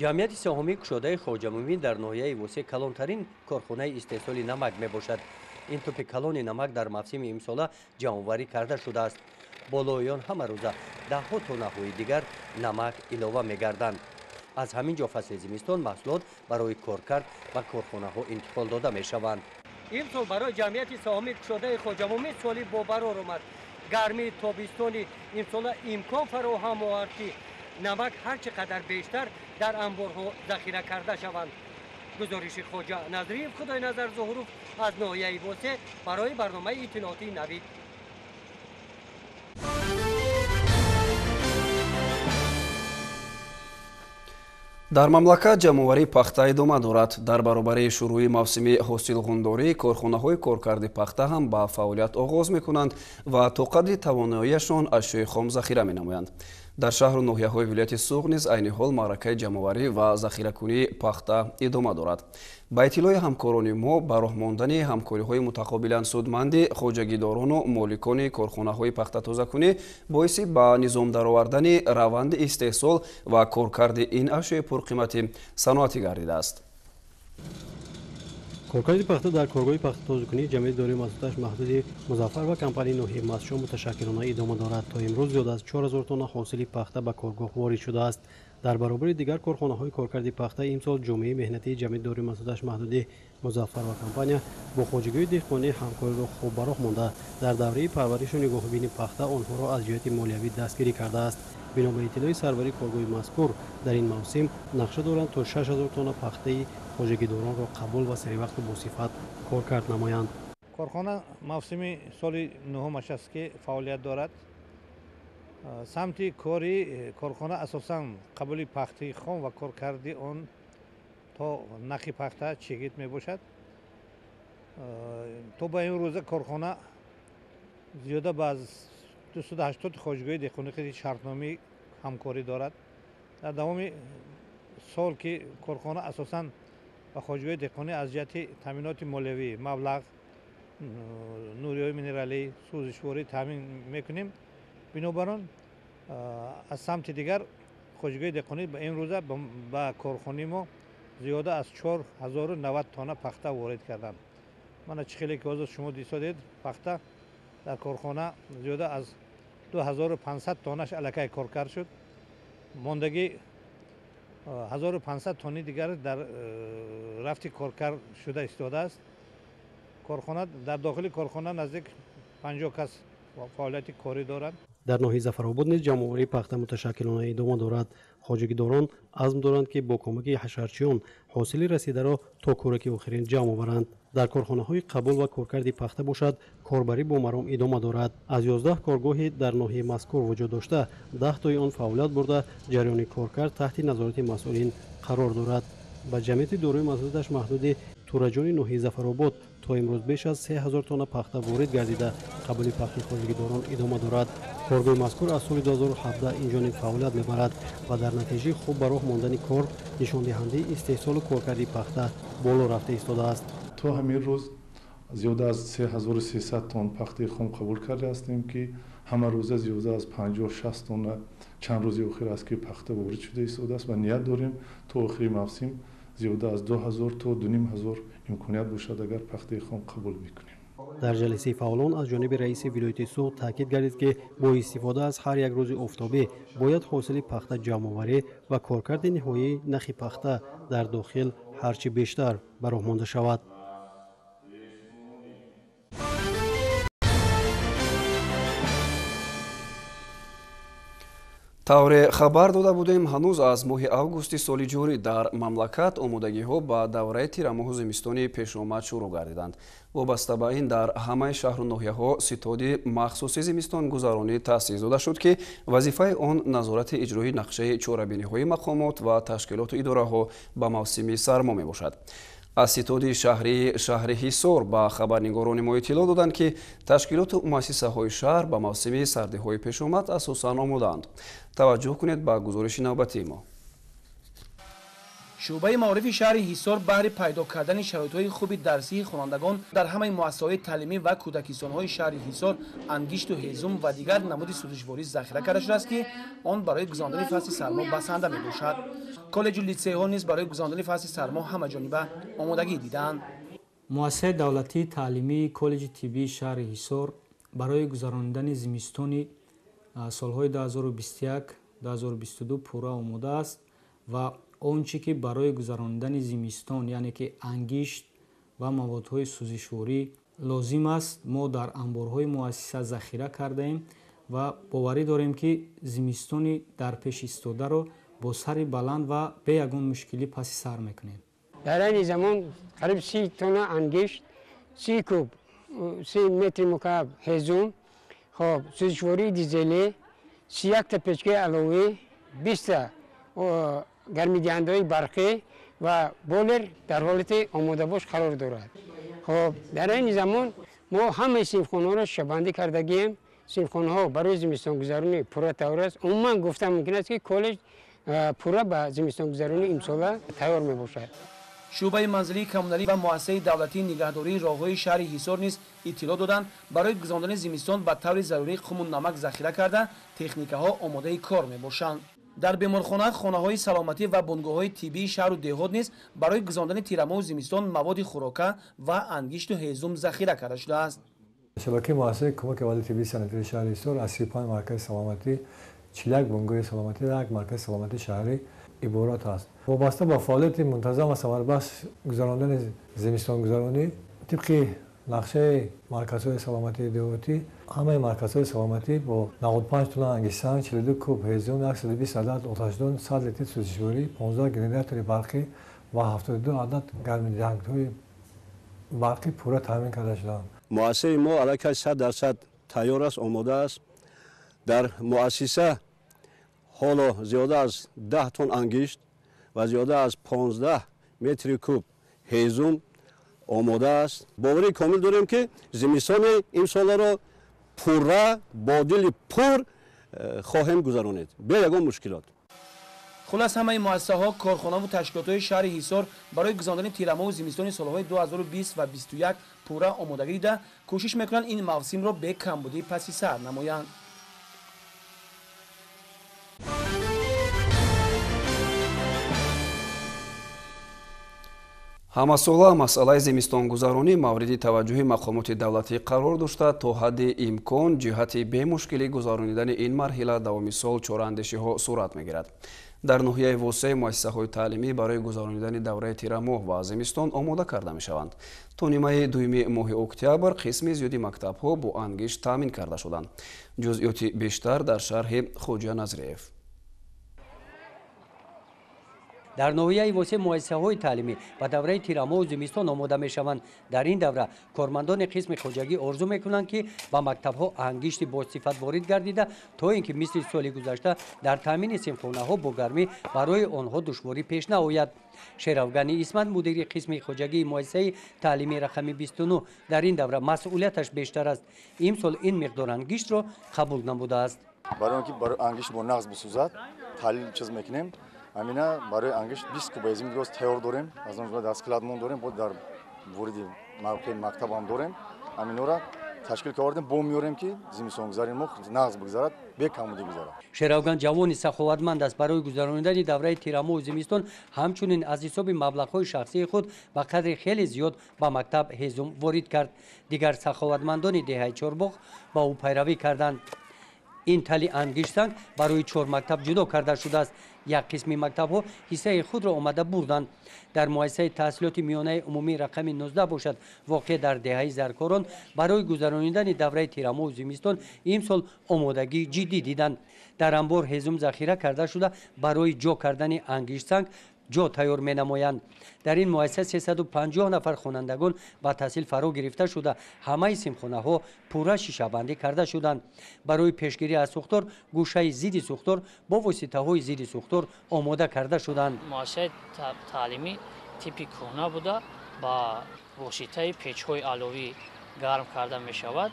ҷамъияти саҳомии кушодаи Хоҷамомин дар ноҳияи восеъ калонтарин корхонаи истеҳсоли намак мебошад. ин тӯбки калони намак дар мавсими имсола ҷамъоварӣ карда шудааст. болои он ҳама рӯза даҳҳо тонаҳои дигар намак илова мегарданд. аз ҳамин ҷо фасли зимистон маҳсулот барои коркард ва корхонаҳо интиқол дода мешаванд. имсол барои ҷамъияти саҳомии кушодаи Хоҷамомин соли бобарор омад. гармии тобистони имсола имкон фароҳам овард ки намак ҳар чӣ қадар бештар дар анборҳо захира карда шаванд. гузориши Хоҷа Назриев, Худойназар Зуҳуров аз ноҳияи восеъ барои барномаи иттилоотии Навид. дар мамлакат ҷамъоварии пахта идома дорад. дар баробари шурӯи мавсими ҳосилғундорӣ корхонаҳои коркарди пахта ҳам ба фаъолият оғоз мекунанд ва то қадри тавоноияшон ашёи хом захира менамоянд. дар шаҳру ноҳияҳои вилояти Суғ низ айни ҳол маъракаи ҷамъоварӣ ва захиракунии пахта идома дорад. ба иттилои ҳамкорони мо ба роҳ мондани ҳамкориҳои мутақобилан судманди хоҷагидорону моликони корхонаҳои пахтатозакунӣ боиси ба низом даровардани раванди истеҳсол ва коркарди ин ашёи пурқимати саноатӣ гардидааст. коркарди пахта дар коргоҳи пахтатозакунии ҷамъияти дорои маҳсулоташ маҳдуди Музаффар ва компанияи ноҳияи Мастшо муташаккилона идома дорад. то имрӯз зиёда аз 4000 тонна ҳосили пахта ба коргоҳ ворид шудааст. дар баробари дигар корхонаҳои коркарди пахта имсол ҷомеаи меҳнатии ҷамъияти дорои маҳсулоташ маҳдуди Музаффар ва компания бо хоҷагии деҳқонӣ ҳамкориро хуб ба роҳ монда дар давраи парваришу нигоҳубини пахта онҳоро аз ҷиҳати молиявӣ дастгирӣ кардааст. бино ба иттилои сарвари коргоҳи мазкур дар ин мавсим нақша доранд то 6000 тонна пахтаи хоҷагидоронро қабул ва сервақту босифат коркард намоянд. корхона мавсими соли нуҳумаш аст ки фаъолият дорад. самти кори корхона асосан қабули пахтаи хом ва коркарди он то нақи пахта чигит мебошад. то ба ин рӯза корхона зиёда ба аз 280 хоҷагоҳи деҳқонии шартномаи ҳамкорӣ дорад. дар давоми сол ки корхона асосан ба хоҷагоҳи деҳқонӣ аз ҷиҳати таъминоти молиявӣ маблағ, нуриҳои минералӣ, сӯзишворӣ таъмин мекунем. бинобар он аз самти дигар хоҷагоҳи деҳқонӣ ба ин рӯза ба корхонаи мо зиёда аз 4090 тонна пахта ворид карданд. мана чӣ хеле ки ҳозир шумо дистодед пахта дар корхона зиёда аз 2500 тоннаш аллакай коркар шуд. мондагӣ 1500 тонни дигар дар рафти коркар шуда истодааст. корхона дар дохили корхона наздик 50 кас фаъолияти корӣ доранд. дар ноҳияи зафаробод низ ҷамъоварии пахта муташаккилона идома дорад. хоҷагидорон азм доранд ки бо кӯмаки ҳашарчиён ҳосили расидаро то кӯраки охирин ҷамъ оваранд. дар корхонаҳои қабул ва коркарди пахта бошад корбарӣ бо маром идома дорад. аз 11 коргоҳи дар ноҳияи мазкур вуҷуд дошта 10 тои он фаъолият бурда ҷараёни коркар таҳти назорати масъулин қарор дорад. ба ҷамъияти дорои масъулияташ маҳдуди тураҷони ноҳияи зафаробод то имрӯз беш аз 3000 тонна пахта ворид гардида қабули пахти хоҷагидорон идома дорад. коргоҳи мазкур аз соли 2017 инҷониб фаъолият мебарад ва дар натиҷаи хуб ба роҳ мондани кор нишондиҳандаи истеҳсолу коркарди пахта боло рафта истодааст. то ҳамин рӯз зиёда аз 3300 тонн пахтаи хом қабул карда ҳастем ки ҳама рӯза зиёда аз 50-60 тонна чанд рӯзи охир аст ки пахта ворид шуда истодааст ва ният дорем то охири мавсим зиёда аз 2000 то 2500 имконият бошад агар пахтаи хом қабул мекунем. дар ҷалисаи фаъолон аз ҷониби раиси вилояти суғд таъкид гардид ки бо истифода аз ҳар як рӯзи офтобӣ бояд ҳосили пахта ҷамъоварӣ ва коркарди ниҳоии нахи пахта дар дохил ҳарчи бештар ба роҳ монда шавад. тавре хабар дода будем ҳанӯз аз моҳи августи соли ҷорӣ дар мамлакат омодагиҳо ба давраи тирамоҳу зимистони пешомад шурӯъ гардиданд. вобаста ба ин дар ҳамаи шаҳру ноҳияҳо ситоди махсуси зимистонгузаронӣ таъсис дода шуд ки вазифаи он назорати иҷрои нақшаи чорабиниҳои мақомот ва ташкилоту идораҳо ба мавсими сармо мебошад. аз ситоди шаҳри ҳисор ба хабарнигорони мо иттилоъ доданд ки ташкилоту муассисаҳои шаҳр ба мавсими сардиҳои пешомад асосан омодаанд. таваҷҷӯҳ кунед ба гузориши навбатии мо. шӯъбаи маорифи шаҳри ҳисор баҳри пайдо кардани шароитҳои хуби дарсии хонандагон дар ҳамаи муассисаҳои таълимӣ ва кӯдакистонҳои шаҳри ҳисор ангишту ҳезум ва дигар намуди сӯзишворӣ захира карда шудааст ки он барои гузарондани фасли сармо басанда мебошад. коллеҷу литсейҳо низ барои гузарондани фасли сармо ҳамаҷониба омодагӣ дидаанд. муассисаи давлатии таълимии коллеҷи тиббии шаҳри ҳисор барои гузарондани зимистони солҳои 2021-2022 пурра омода аст ва он чӣ ки барои гузарондани зимистон яъне ки ангишт ва маводҳои сӯзишворӣ лозим аст мо дар анборҳои муассиса захира кардаем ва боварӣ дорем ки зимистони дар пеш истодаро бо сари баланд ва бе ягон мушкилӣ паси сар мекунем. дар айни замон қариб 30 тонна ангишт, 30 куб 30 метри мукааб ҳезум, хоб сӯзишвории дизелӣ, 31 та печкаи аловӣ, 20 та гармидиҳандаҳои барқӣ ва болер дар ҳолати омодабош қарор дорад. хоб дар айни замон мо ҳамаи синфхонаҳоро шабандӣ кардагием. синфхонаҳо барои зимистонгузаронӣ пурра тайёр аст. умуман гуфта мумкин аст ки коллеҷ пурра ба зимистонгузаронии имсола тайёр мебошад. шӯъбаи манзилии коммуналӣ ва муассисаи давлатии нигаҳдории роҳҳои шаҳри ҳисор низ иттилоъ доданд барои гузарондани зимистон ба таври зарурӣ хуму намак захира карда техникаҳо омодаи кор мебошанд. дар беморхона, хонаҳои саломатӣ ва бунгоҳҳои тиббии шаҳру деҳот низ барои гузарондани тирамоҳу зимистон маводи хӯрока ва ангишту ҳезум захира карда шудааст. шабакаи муассисаи кӯмаки аввали тиббии санитарии шаҳри ҳисор аз 35 маркази саломатӣ, 41 бунгоҳи саломатӣ ва 1 маркази саломатии шаҳрӣ иборат аст. вобаста ба фаъолияти мунтазам ва самарбахш гузарондани зимистонгузаронӣ тибқи нақшаи марказҳои саломатии деҳотӣ, ҳамаи марказҳои саломатӣ бо 95 тонна ангишсанг, 42 куб ҳезум, 120 адад оташдон, 100 литр сӯзишворӣ, 15 генератори барқӣ ва 72 адад гармидиҳандҳои барқӣ пурра таъмин карда шудаанд. муассисаи мо аллакай 100% тайёр аст, омода аст. дар муассиса ҳоло зиёда аз 10 тонн ангишт ва зиёда аз 15 метри куб ҳезум омода аст. боварӣ комил дорем ки зимистони имсоларо пурра бо дили пур хоҳем гузаронид бе ягон мушкилот. хулас ҳамаи муассисаҳо, корхонаву ташкилотҳои шаҳри ҳисор барои гузарондани тирамоҳу зимистони солҳои 2020 ва 2021 пурра омодагӣ дида кӯшиш мекунанд ин мавсимро бе камбудӣ паси сар намоянд. ҳамасола масъалаи зимистонгузаронӣ мавриди таваҷҷӯҳи мақомоти давлатӣ қарор дошта то ҳадди имкон ҷиҳати бемушкилӣ гузаронидани ин марҳила давоми сол чораандешиҳо сурат мегирад. дар ноҳияи восеи муассисаҳои таълимӣ барои гузаронидани давраи тирамоҳ ва зимистон омода карда мешаванд. То нимаи дуюми моҳи октябр қисми зиёди мактабҳо бо ангишт таъмин карда шуданд. ҷузъиёти бештар дар шарҳи Хоҷа Назриев. дар ноҳияи восе муассисаҳои таълимӣ ба давраи тирамоҳу зимистон омода мешаванд. дар ин давра кормандони қисми хоҷагӣ орзу мекунанд ки ба мактабҳо ангишти босифат ворид гардида, то ин ки мисли соли гузашта дар таъмини симхонаҳо бо гармӣ барои онҳо душворӣ пеш наояд. Шеравгани Исмат, мудири қисми хоҷагии муассисаи таълимии рақами 29 дар ин давра масъулияташ бештар аст. Имсол ин миқдор ангиштро қабул намудааст. барои ки барои ангишт бо нағз бисӯзад таҳлил чиз мекунем. амина барои ангишт 20 куб аз ин гос тайёр дорем, аз он дасткладмон дорем, бо дар вориди мавқеи мактаб ҳам дорем. аминора ташкил кардем, бо меорем ки зимистонгузари мо нағз бигзарад, бекамуди гузарад. Шеравган ҷавони саховатманд аст. барои гузаронидани давраи тирамоҳу зимистон ҳамчунин аз ҳисоби маблағҳои шахсии худ ба қадри хеле зиёд ба мактаб ҳезум ворид кард. дигар саховатмандони деҳаи Чорбоғ ба ӯ пайравӣ карданд. ин тали ангиштсанг барои 4 мактаб ҷудо карда шудааст. як қисми мактабҳо ҳиссаи худро омада бурданд. дар муассисаи таҳсилоти миёнаи умумии рақами 19 бошад, воқеъ дар деҳаи Заркорон, барои гузаронидани давраи тирамоҳу зимистон имсол омодагии ҷиддӣ диданд. дар амбор ҳезум захира карда шуда барои ҷо кардани ангиштсанг ҷо тайёр менамоянд. дар ин муассиса 350 нафар хонандагон ба таҳсил фаро гирифта шуда, ҳамаи симхонаҳо пурра шишабандӣ карда шуданд. барои пешгирӣ аз сӯхтор, гӯшаи зидди сӯхтор бо воситаҳои зидди сӯхтор омода карда шуданд. муассисаи таълимӣ типи кӯҳна буда ба воситаи печҳои аловӣ гарм карда мешавад.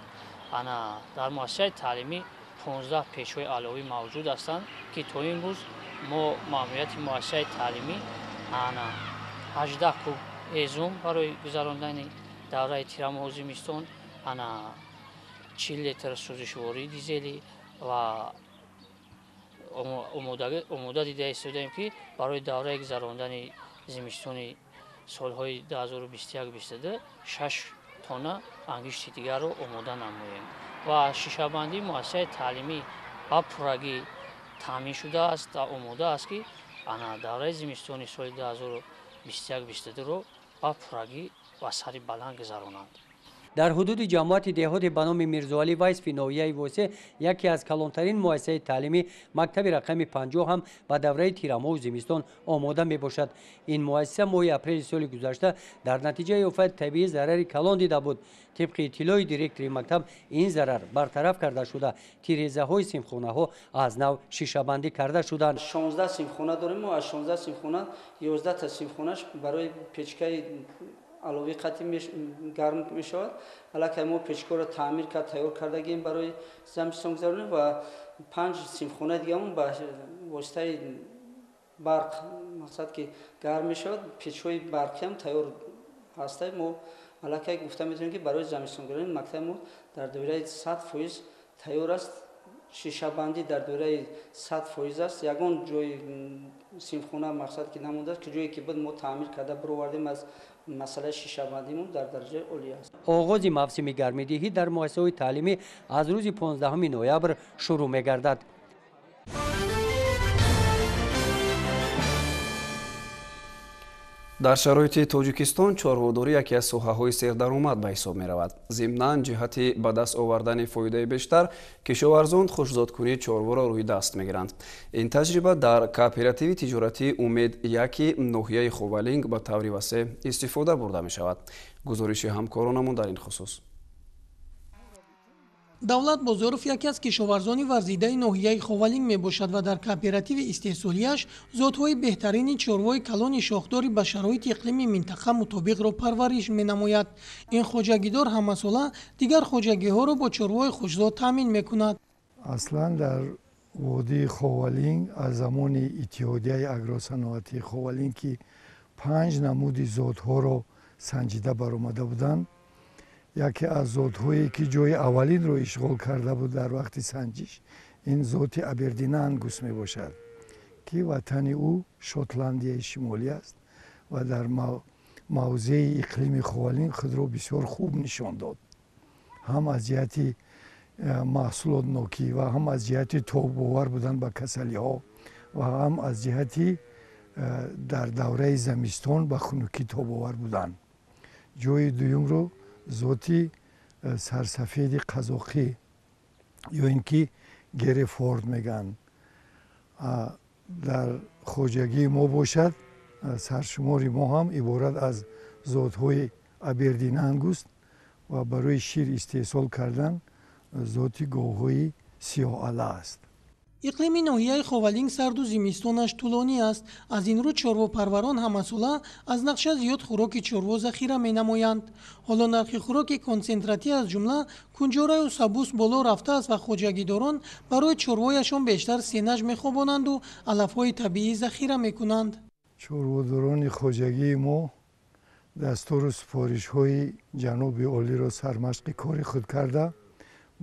ана дар муассисаи таълимӣ 15 печҳои аловӣ мавҷуд ҳастанд, ки то имрӯз мо маъмурияти муассисаи таълимӣ ана 18 куб ҳезум барои гузарондани давраи тирамоҳу зимистон, ана 40 литр сӯзишвории дизелӣ ва омода дида истодаем, ки барои давраи гузарондани зимистони солҳои 2021-22 6 тонна ангишти дигарро омода намоем. ва шишабандии муассисаи таълимӣ ба пуррагӣ таъмин шудааст ва омода аст, ки ана давраи зимистони соли 2021-22-ро ба пуррагӣ ва сари баланд гузаронанд. дар ҳудуди ҷамоати деҳоте ба номи Мирзоалӣ Вайсфи ноҳияи восе, яке аз калонтарин муассисаи таълимӣ, мактаби рақами 50 ҳам ба давраи тирамоҳу зимистон омода мебошад. ин муассиса моҳи апрели соли гузашта дар натиҷаи офати табиӣ зарари калон дида буд. тибқи иттилои директори мактаб, ин зарар бартараф карда шуда, тирезаҳои симхонаҳо аз нав шишабандӣ карда шуданд. 16 симхона дорем. мо аз 16 симхона 11 та симхонаш барои печкаи алови қатъи гарм мешавад. аллакай мо печкаро таъмир кард, тайёр кардагием барои зимистон гузаронӣ ва 5 симхона диgamon ба воситаи барқ, мақсад ки гарм мешавад, печҳои барқӣ ҳам тайёр ҳаста. мо аллакай гуфта метавонем ки барои зимистон гузаронӣ мактаби мо дар доираи 100% тайёр аст. шишабандӣ дар доираи 100% аст. ягон ҷои симхона мақсад ки намондааст, ки ҷое ки буд мо таъмир карда бировардем аз масъалаи шишабандимон дар дараҷаи олӣ аст. оғози мавсими гармидиҳӣ дар муассисаҳои таълимӣ аз рӯзи 15 ноябр шурӯъ мегардад. дар шароити Тоҷикистон чорводорӣ яке аз соҳаҳои сердаромад ба ҳисоб меравад. зимнан ҷиҳати ба даст овардани фоидаи бештар, кишоварзон хушкзодкунии чорворо рӯи даст мегиранд. ин таҷриба дар кооперативи тиҷоратии Умед яки ноҳияи Ховалинг ба таври васеъ истифода бурда мешавад. гузориши ҳамкоронамон дар ин хусус. давлат бозоров яке аз кишоварзони варзидаи ноҳияи Ховалинг мебошад ва дар кооперативи истеҳсолияш зотҳои беҳтарини чорвои калони шохдори ба шароити иқлими минтақа мутобиқро парвариш менамояд. ин хоҷагидор ҳамасола дигар хоҷагиҳоро бо чорвои хушкзод таъмин мекунад. аслан дар водии Ховалинг аз замони иттиҳодияи агросаноатии Ховалинг ки 5 намуди зотҳоро санҷида баромада буданд, яке аз зотҳое ки ҷои аввалинро ишғол карда буд дар вақти санҷиш, ин зоти Абердина ангус мебошад, ки ватани ӯ Шотландияи шимолӣ аст ва дар мавзеи иқлими Ховалинг худро бисёр хуб нишон дод. ҳам аз ҷиҳати маҳсулотнокӣ ва ҳам аз ҷиҳати тобовар будан ба касалиҳо ва ҳам аз ҷиҳати дар давраи зимистон ба хунукӣ тобовар буданд. ҷои дуюмро зоти сарсафеди қазоқӣ ё ин ки герефорд мегӯянд дар хоҷагии мо бошад. саршумори мо ҳам иборат аз зотҳои абердин ангуст ва барои шир истеҳсол кардан зоти говҳои сиёҳала аст. иқлими ноҳияи ховалинг сарду зимистонаш тӯлонӣ аст. аз ин рӯ чорвопарварон ҳамасола аз нақша зиёд хӯроки чорво захира менамоянд. ҳоло нархи хӯроки консентратӣ аз ҷумла кунҷораю сабус боло рафтааст ва хоҷагидорон барои чорвояшон бештар сенаж мехобонанду алафҳои табиӣ захира мекунанд. чорводорони хоҷагии мо дастуру супоришҳои ҷаноби олиро сармашқи кори худ карда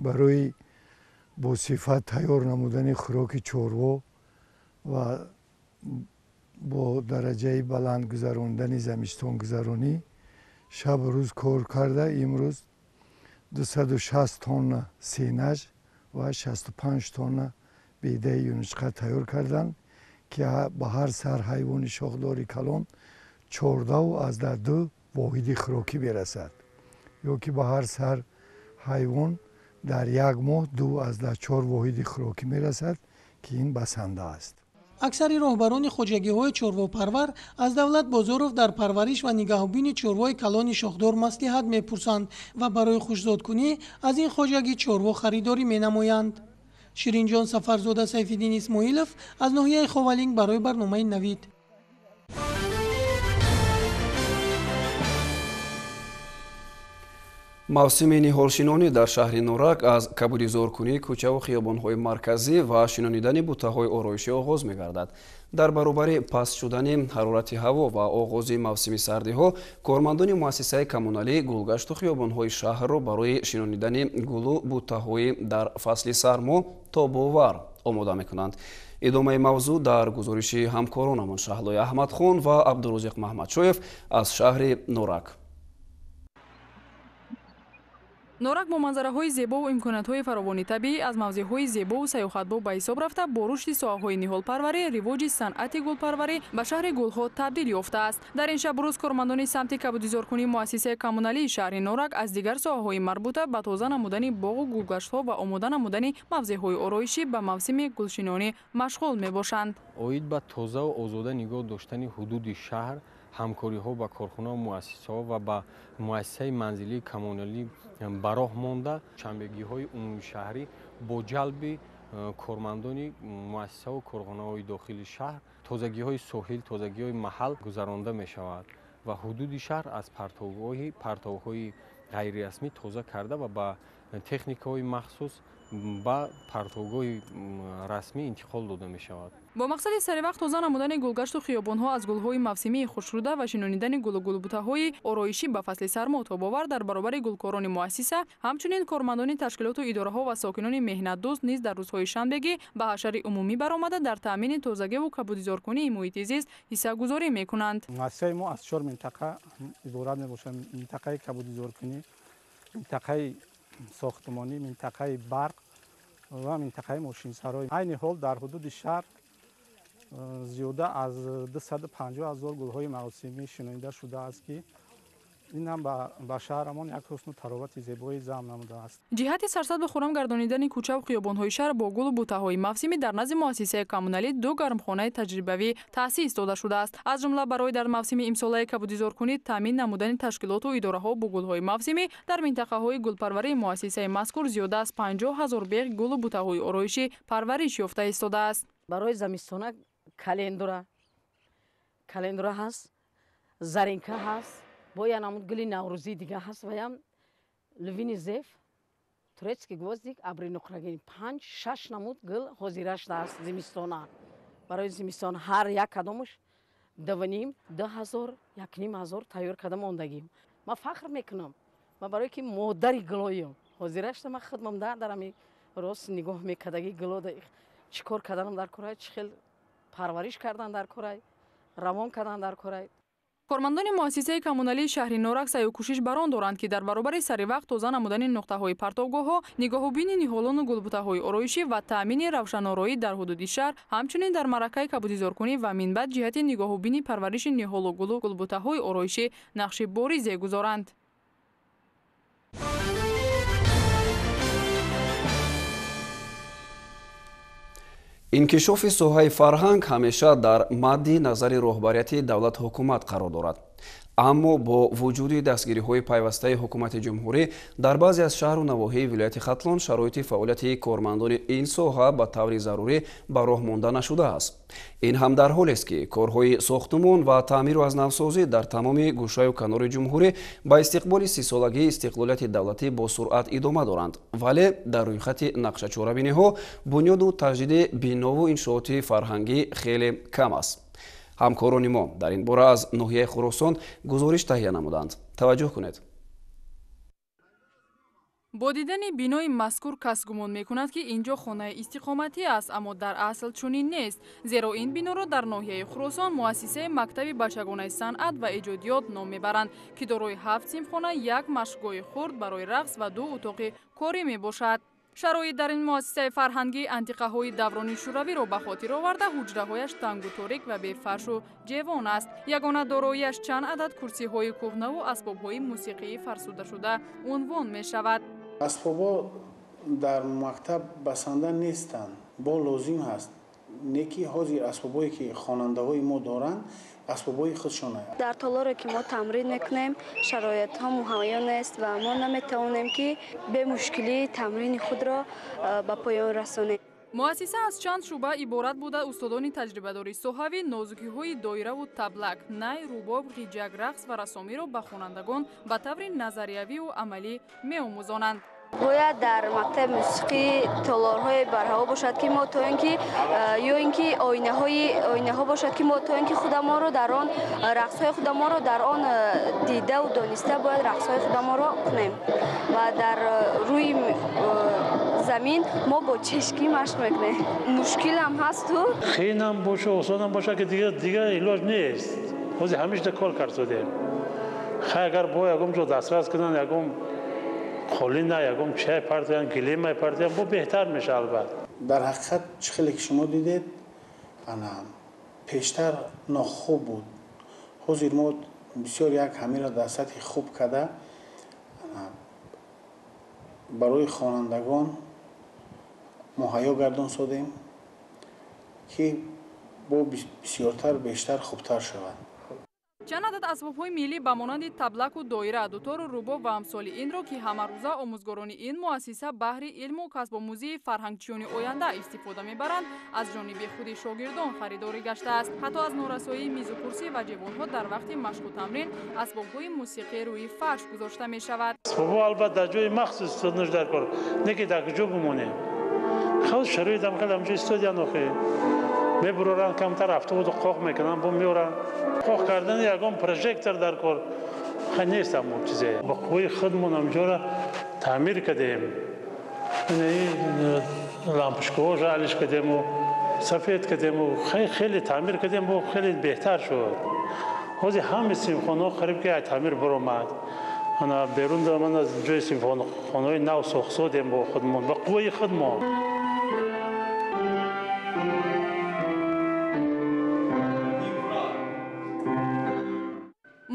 барои бо сифат тайёр намудани хӯроки чорво ва бо дараҷаи баланд гузарондани зимистонгузаронӣ шабу рӯз кор карда имрӯз 260 тонна сенаж ва 65 тонна бедаи юнучқа тайёр карданд ки ба ҳар сар ҳайвони шохдори калон 14 воҳиди хӯрокӣ мерасад ё ки ба ҳар сар ҳайвон дар як моҳ 2-4 воҳиди хӯрокӣ мерасад ки ин басанда аст. аксари роҳбарони хоҷагиҳои чорвопарвар аз давлат бозоров дар парвариш ва нигаҳбини чорвои калони шохдор маслиҳат мепурсанд ва барои хушзодкунӣ аз ин хоҷаги чорво харидорӣ менамоянд. ширинҷон сафарзода, сайфиддин исмоилов аз ноҳияи ховалинг барои барномаи навид. мавсими ниҳолшинонӣ дар шаҳри норак аз кабудизоркунии кӯчаву хиёбонҳои марказӣ ва шинонидани бутаҳои ороишӣ оғоз мегардад. дар баробари паст шудани ҳарорати ҳаво ва оғози мавсими сардиҳо кормандони муассисаи коммуналӣ гулгашту хиёбонҳои шаҳрро барои шинонидани гулу бутаҳои дар фасли сармо тобовар омода мекунанд. идомаи мавзӯъ дар гузориши ҳамкоронамон Шаҳлои Аҳмадхон ва Абдурозиқ Маҳмадшоев аз шаҳри норак. норак бо манзараҳои зебову имкониятҳои фаровони табиӣ аз мавзеъҳои зебову саёҳатбоб ба ҳисоб рафта бо рушди соҳаҳои ниҳолпарварӣ, ривоҷи санъати гулпарварӣ ба шаҳри гулҳо табдил ёфтааст. дар ин шаб рӯз кормандони самти кабудизоркунии муассисаи коммуналии шаҳри норак аз дигар соҳаҳои марбута ба тоза намудани боғу гулгаштҳо ва омода намудани мавзеъҳои ороишӣ ба мавсими гулшинонӣ машғул мебошанд. оид ба тозаву озода нигоҳ доштани ҳудуди шаҳр, ҳамкориҳо ба корхонаҳо муассисаҳо ва ба муассисаи манзилии коммуналӣ ба роҳ монда чанбегиҳои умумишаҳрӣ бо ҷалби кормандони муассисаҳо корхонаҳои дохили шаҳр тозагиҳои соҳил, тозагиҳои маҳал гузаронда мешавад ва ҳудуди шаҳр аз партовҳои ғайрирасмӣ тоза карда ва ба техникаҳои махсус ба партовгоҳи расмӣ интиқол дода мешавад. бо мақсади саривақт тоза намудани гулгашту хиёбонҳо аз гулҳои мавсимии хушруда ва шинонидани гулбутаҳои ороишӣ ба фасли сармо тобовар дар баробари гулкорони муассиса, ҳамчунин кормандони ташкилоту идораҳо ва сокинони меҳнатдӯст низ дар рӯзҳои шанбегӣ ба ҳашари умумӣ баромада дар таъмини тозагиву кабудизоркунии муҳити зист ҳиссагузорӣ мекунанд. муассисаи мо аз 4 минтақа иборат мебошад. минтақаи кабудизоркунӣ, минтақаи сохтмонӣ, минтақаи барқ ва минтақаи мошинсарой. айни ҳол дар ҳудуди шаҳр зиёда аз 250 000 гулҳои мавсимӣ шинонида шудааст ки ин ҳам ба шаҳрамон як ҳусну таровати зебои зам намудааст. ҷиҳати сарсад ба хурам гардонидани кӯчаву хиёбонҳои шаҳр бо гулу бутаҳои мавсимӣ дар назди муассисаи коммуналӣ 2 гармхонаи таҷрибавӣ таъсис дода шудааст. аз ҷумла барои дар мавсими имсолаи кабудизоркунӣ таъмин намудани ташкилоту идораҳо бо гулҳои мавсимӣ дар минтақаҳои гулпарварии муассисаи мазкур зиёда аз 50 000 беғ гулу бутаҳои ороишӣ парвариш ёфта истодааст. барои зимистона календура ҳаст, заринка ҳаст, бо як намуд гули наврӯзӣ дига ҳаст ва ям лувини зеф, турецкий гвоздик, абри нуқрагин 5-6 намуд гул ҳозира шудааст зимистона. барои зимистон ҳар як кадомаш 2,5, 2000, 1500 тайёр карда мондагим. ман фахр мекунам. ман барое ки модари гулоям ҳозира шуда ман худ мамда дарами рост нигоҳ мекардаги гуло чӣ кор карданам дар корай, чӣ хел парвариш кардан дар корай, равон кардан дар корай. кормандони муассисаи коммуналии шаҳри норак саъю кӯшиш бар он доранд ки дар баробари саривақт тоза намудани нуқтаҳои партовгоҳҳо, нигоҳубини ниҳолону гулбутаҳои ороишӣ ва таъмини равшанороӣ дар ҳудуди шаҳр, ҳамчунин дар маъракаи кабудизоркунӣ ва минбаъд ҷиҳати нигоҳубини парвариши ниҳолу гулу гулбутаҳои ороишӣ нақши боризе гузоранд. инкишофи соҳаи фарҳанг ҳамеша дар мадди назари роҳбарияти давлат ҳукумат қарор дорад. аммо бо вуҷуди дастгириҳои пайвастаи ҳукумати ҷумҳурӣ дар баъзе аз шаҳру навоҳии вилояти хатлон шароити фаъолияти кормандони ин соҳа ба таври зарурӣ ба роҳ монда нашудааст. ин ҳам дар ҳолест ки корҳои сохтумон ва таъмиру азнавсозӣ дар тамоми гӯшаю канори ҷумҳурӣ ба истиқболи сисолагии истиқлолияти давлатӣ бо суръат идома доранд, вале дар рӯйхати нақшачорабиниҳо бунёду таҷдиди бинову иншооти фарҳангӣ хеле кам аст. ҳамкорони мо дар ин бора аз ноҳияи хӯросон гузориш таҳия намуданд. таваҷҷӯҳ кунед. бо дидани бинои мазкур кас гумон мекунад ки инҷо хонаи истиқоматӣ аст, аммо дар асл чунин нест, зеро ин биноро дар ноҳияи хӯросон муассисаи мактаби бачагонаи санъат ва эҷодиёт ном мебаранд, ки дорои 7 синфхона, 1 машқгоҳи хурд барои рақс ва 2 утоқи корӣ мебошад. шароит дар ин муассисаи фарҳангӣ антиқаҳои даврони шӯравиро ба хотир оварда ҳуҷраҳояш тангу торик ва бефаршу ҷевон аст. ягона дороияш чанд адад курсиҳои кӯҳнаву асбобҳои мусиқии фарсудашуда унвон мешавад. асбобҳо дар мактаб басанда нестанд, бо лозим ҳаст. неки ҳозир асбобҳое ки хонандаҳои мо доранд асбобҳои худшон аяд. дар толоре ки мо тамрин мекунем шароитҳо муҳайё нест ва мо наметавонем ки бемушкилӣ тамрини худро ба поён расонем. муассиса аз чанд шуъба иборат буда устодони таҷрибадори соҳавӣ нозукиҳои доираву таблак, най, рубоб, ғиҷак, рақс ва расомиро ба хонандагон ба таври назариявию амалӣ меомӯзонанд. бояд дар мактаби мусиқӣ толорҳои барҳаво бошад ки мо то ин ки ё ин ки оинаҳо бошад ки мо то ин ки худамонро дар он рақсҳои худамонро дар он дидаву дониста бояд рақсҳои худамонро кунем ва дар рӯи замин мо бо чешкӣ машқ мекунем. мушкилам ҳасту хелам боша осонам боша ки дигар илоҷ нест. ҳозир ҳамеша кор кардем. хай агар бо ягон ҷо дастрас кунанд ягон холина ягон чай партиян гилемай партиян бо беҳтар меша албат. дар ҳақиқат чӣ хеле ки шумо дидед ана пештар нохуб буд. ҳозир мо бисёр як ҳамира дар сатҳи хуб карда барои хонандагон муҳайё гардон содем ки бо бисёртар бештар хубтар шавад. чанд адад асбобҳои миллӣ ба монанди таблаку доира, дутору рубоб ва амсоли инро ки ҳамарӯза омӯзгорони ин муассиса баҳри илму касбомӯзии фарҳангчиёни оянда истифода мебаранд, аз ҷониби худи шогирдон харидорӣ гаштааст. ҳатто аз норасоии мизу курсӣ ва ҷевонҳо дар вақти машту тамрин асбобҳои мусиқӣ рӯи фарш гузошта мешавад. асбобҳо албатта дар ҷои махсус истодааш дар кор, не ки дар куҷо бимонем. хел шароитам хел ҳамҷо истодиан охе. мебуроранд камтар автобусу қоқ мекунанд бо меоранд. қоқ кардани ягон прожектор дар кор хай нест ҳамо чизе. ба қувваи худмон ҳамҷора таъмир кардем. лампочкаҳо жалиш кардему, сафед кардему, хеле таъмир кардем, бо хеле беҳтар шуд. ҳозир ҳама синфхонаҳо қариб ки таъмир баромад. ана берун ман аз ҷои синфхонаҳои нав сохт содем бо худмон, ба қувваи худмон.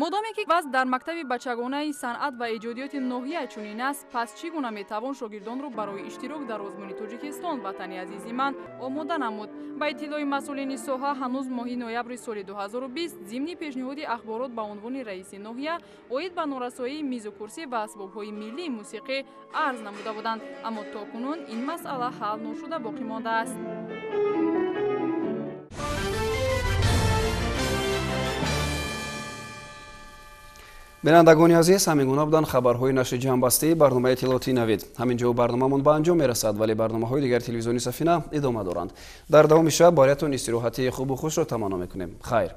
модоме ки вазъ дар мактаби бачагонаи санъат ва эҷодиёти ноҳия чунин аст, пас чӣ гуна метавон шогирдонро барои иштирок дар озмуни Тоҷикистон ватани азизи ман омода намуд? ба иттилои масъулини соҳа ҳанӯз моҳи ноябри соли 2020 зимни пешниҳоди ахборот ба унвони раиси ноҳия оид ба норасоии мизу курсӣ ва асбобҳои миллии мусиқӣ арз намуда буданд, аммо то кунун ин масъала ҳал ношуда боқӣ мондааст. бинандагони азиз, ҳамин гуна буданд хабарҳои нашри ҷамъбастии барномаи иттилоотии навид. ҳамин ҷо барномамон ба анҷом мерасад, вале барномаҳои дигар телевизиони Сафина идома доранд. дар давоми шаб бароятон истироҳати хубу хушро таманно мекунем. хайр.